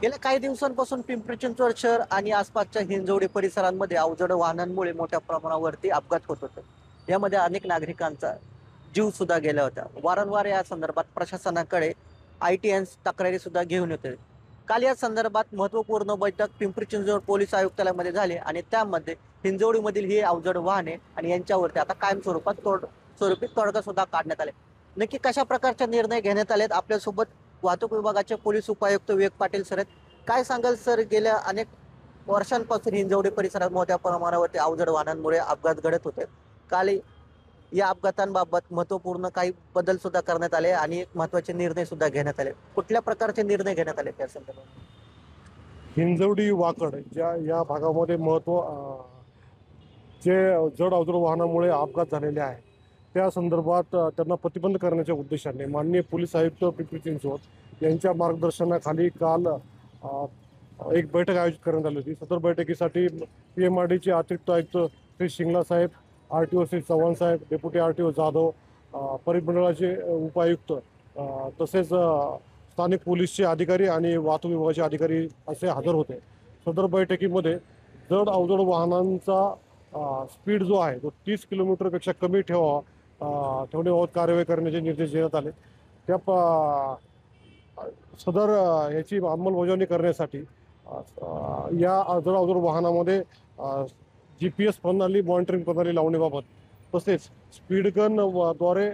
गेल्या काही दिवसांपासून पिंपरी चिंचवड शहर आणि आसपासच्या हिंजवडी परिसरांमध्ये अवजड वाहनांमुळे मोठ्या प्रमाणावरती अपघात होत होते. यामध्ये अनेक नागरिकांचा जीव सुद्धा गेला होता. वारंवार या संदर्भात प्रशासनाकडे ITN तक्रारी सुद्धा घेऊन येते. काल या संदर्भात महत्त्वपूर्ण बैठक पिंपरी चिंचवड पोलीस आयुक्तालयामध्ये झाली आणि त्यामध्ये हिंजवडीमधील ही अवजड वाहने आणि यांच्यावरती आता कायम स्वरूपी तोडगा सुद्धा काढण्यात आले. नक्की कशा प्रकारचे निर्णय घेण्यात आलेत? आपल्यासोबत वाहतूक विभागाचे पोलीस उपायुक्त विवेक पाटील सर आहेत. काय सांगाल सर? गेल्या अनेक वर्षांपासून हिंजवडी परिसरात मोठ्या प्रमाणावरती अवजड वाहनांमुळे अपघात घडत होते. काल या अपघातांबाबत महत्वपूर्ण काही बदल सुद्धा करण्यात आले आणि एक महत्वाचे निर्णय सुद्धा घेण्यात आले. कुठल्या प्रकारचे निर्णय घेण्यात आले त्या संदर्भात? हिंजवडी वाकड ज्या या भागामध्ये जे जड अवजड वाहनामुळे अपघात झालेले आहे त्या संदर्भात त्यांना प्रतिबंध करण्याच्या उद्देशाने माननीय पोलीस आयुक्त पिंपरी चिंचवड यांच्या मार्गदर्शनाखाली काल एक बैठक आयोजित करण्यात आली होती. सदर बैठकीसाठी PMRDचे अतिरिक्त आयुक्त श्री शिंगला साहेब, RTO श्री चव्हाण साहेब, डेप्युटी RTO जाधव, परिमंडळाचे उपायुक्त तसेच स्थानिक पोलीसचे अधिकारी आणि वाहतूक विभागाचे अधिकारी असे हजर होते. सदर बैठकीमध्ये जड अवजड वाहनांचा स्पीड जो आहे तो 30 किलोमीटरपेक्षा कमी ठेवण्याबाबत कार्यवाही करण्याचे निर्देश देण्यात आले. त्या सदर याची अंमलबजावणी करण्यासाठी या जड अवजड वाहनामध्ये GPS प्रणाली, मॉनिटरिंग प्रणाली लावण्याबाबत तसेच स्पीड गन द्वारे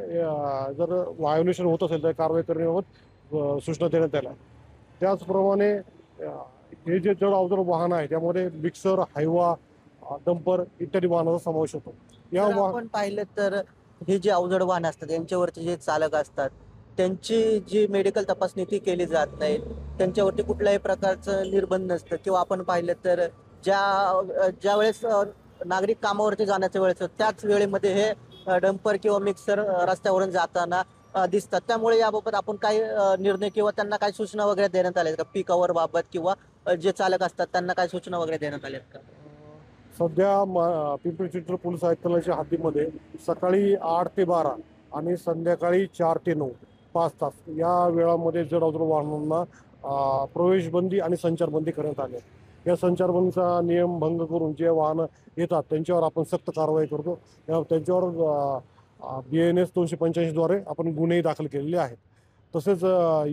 जर व्हायोलेशन होत असेल तर कारवाई करण्याबाबत सूचना देण्यात आल्या. त्याचप्रमाणे हे जे जड अवजड वाहन आहे त्यामध्ये मिक्सर, हायवा, डंपर इत्यादी वाहनाचा समावेश होतो. आपण पाहिलं तर हे जे अवजड वाहन असतात यांच्यावरती जे चालक असतात त्यांची जी मेडिकल तपासणी ती केली जात नाही. त्यांच्यावरती कुठल्याही प्रकारचं निर्बंध नसतं. किंवा आपण पाहिलं तर ज्या वेळेस नागरिक कामावरती जाण्याच्या वेळेस त्याच वेळेमध्ये हे डंपर किंवा मिक्सर रस्त्यावरून जाताना दिसतात. त्यामुळे याबाबत आपण काही निर्णय किंवा त्यांना काही सूचना वगैरे देण्यात आल्या का? पीक आवर बाबत किंवा जे चालक असतात त्यांना काही सूचना वगैरे देण्यात आल्यात का? सध्या पिंपरी चिंचवड पोलीस आयुक्तालयाच्या हद्दीमध्ये सकाळी 8 ते 12 आणि संध्याकाळी 4 ते 9 5 तास या वेळामध्ये जड अवजड वाहनांना प्रवेशबंदी आणि संचारबंदी करण्यात आली. या संचारबंदीचा नियम भंग करून जे वाहनं येतात त्यांच्यावर आपण सक्त कारवाई करतो. त्यांच्यावर BNS 285 द्वारे आपण गुन्हेही दाखल केलेले आहेत. तसेच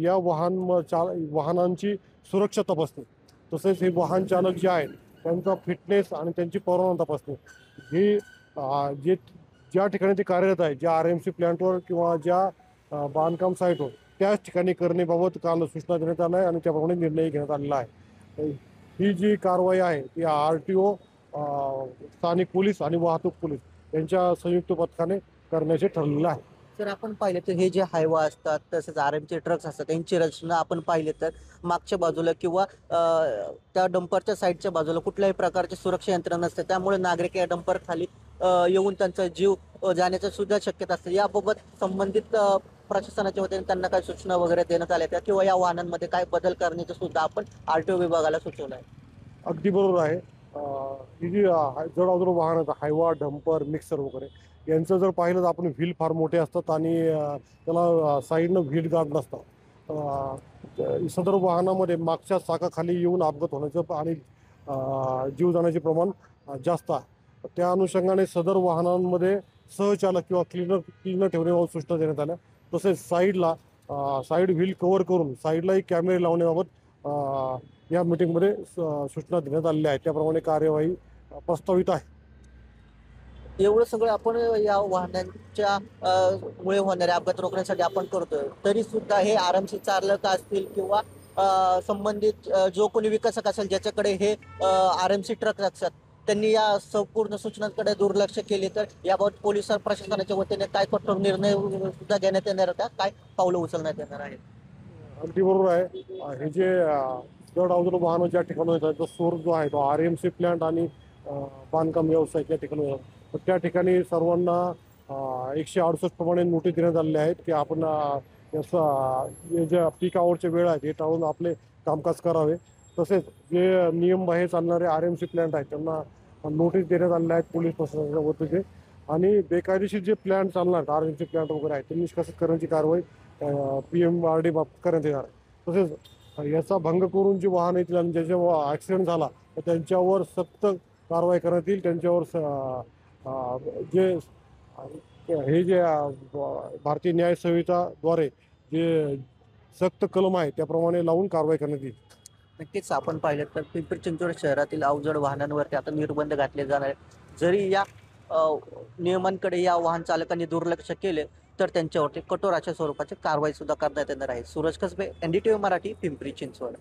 या वाहनांची सुरक्षा तपासणी तसेच हे वाहन चालक जे आहेत त्यांचा फिटनेस आणि त्यांची परवाना तपासणी ही ज्या ठिकाणी ते कार्यरत आहे, ज्या RMC प्लॅन्टवर किंवा ज्या बांधकाम साईटवर त्याच ठिकाणी करण्याबाबत काल सूचना देण्यात आल्या आहे आणि त्याप्रमाणे निर्णय घेण्यात आलेला आहे. ही जी कारवाई आहे ती RTO, स्थानिक पोलीस आणि वाहतूक पोलीस यांच्या संयुक्त पथकाने करण्याचे ठरलेलं आहे. जर आपण पाहिले तर हे जे हायवा असतात तसेच RMC ट्रक्स असतात यांची रचना आपण पाहिले तर मागच्या बाजूला किंवा त्या डंपरच्या साईडच्या बाजूला कुठल्याही प्रकारची सुरक्षा यंत्रणा नसते. त्यामुळे नागरिक या डंपर खाली येऊन त्यांचा जीव जाण्याची सुद्धा शक्यता असते. याबाबत संबंधित प्रशासनाच्या वतीने त्यांना काही सूचना वगैरे देण्यात आल्या त्या किंवा या वाहनांमध्ये काय बदल करण्याचं सुद्धा आपण RTO विभागाला सुचवलं आहे? अगदी बरोबर आहे. ही जी जड अवजड वाहन आहेत, हायवा, डंपर, मिक्सर वगैरे यांचं जर पाहिलं तर आपण व्हील फार मोठे असतात आणि त्याला साईडनं व्हील गार्ड नसतात. सदर वाहनामध्ये मागच्या चाकाखाली येऊन अपघात होण्याचं आणि जीव जाण्याचे प्रमाण जास्त आहे. त्या अनुषंगाने सदर वाहनांमध्ये सहचालक किंवा क्लीनर ठेवण्याबाबत सूचना देण्यात आल्या. तसेच साईड व्हील कव्हर करून साईडलाही कॅमेरे लावण्याबाबत या मीटिंगमध्ये सूचना देण्यात आलेल्या आहेत. त्याप्रमाणे कार्यवाही प्रस्तावित आहे. एवढं सगळं आपण या वाहनांच्या मुळे होणाऱ्या अपघात रोखण्यासाठी आपण करतोय, तरी सुद्धा हे RMC चालक असतील किंवा संबंधित जो कोणी विकसक असेल ज्याच्याकडे हे RMC ट्रक असतात त्यांनी या संपूर्ण सूचनांकडे दुर्लक्ष केले तर याबाबत पोलीस प्रशासनाच्या वतीने काय कठोर निर्णय सुद्धा घेण्यात येणार का? काय पावलं उचलण्यात येणार आहेत? अगदी बरोबर आहे. हे जे जड अवजड वाहनं ज्या ठिकाणी येतात तो सोर्स जो आहे तो RMC प्लॅन्ट आणि बांधकाम व्यवसाय त्या ठिकाणी होतात. तर त्या ठिकाणी सर्वांना 168 प्रमाणे नोटीस देण्यात आलेले आहेत की आपण हे ज्या पीक आवरचे वेळ आहेत हे टाळून आपले कामकाज करावे. तसेच जे नियमबाह्य चालणारे RMC प्लॅन्ट आहेत त्यांना नोटीस देण्यात आलेल्या आहेत पोलीस प्रशासनाच्या वतीने. आणि बेकायदेशीर जे प्लॅन्ट चालणार आहेत RMC प्लॅन्ट वगैरे आहेत ते निष्कासित करण्याची कारवाई PMRD बाबत करण्यात येणार आहे. तसेच याचा भंग करून जी वाहन येतील आणि ज्याच्या ॲक्सिडेंट झाला तर त्यांच्यावर सक्त कारवाई करण्यात येईल. त्यांच्यावर जे हे जे भारतीय न्याय संहिताद्वारे जे सक्त कलम आहे त्याप्रमाणे लावून कारवाई करण्यात येईल. नक्कीच आपण पाहिलं तर पिंपरी चिंचवड शहरातील अवजड वाहनांवरती आता निर्बंध घातले जाणार आहेत. जरी या नियमांकडे या वाहन चालकांनी दुर्लक्ष केले तर त्यांच्यावरती कठोर अशा स्वरूपाची कारवाई सुद्धा करण्यात येणार आहे. सूरज कसबे, NDTV मराठी, पिंपरी चिंचवड.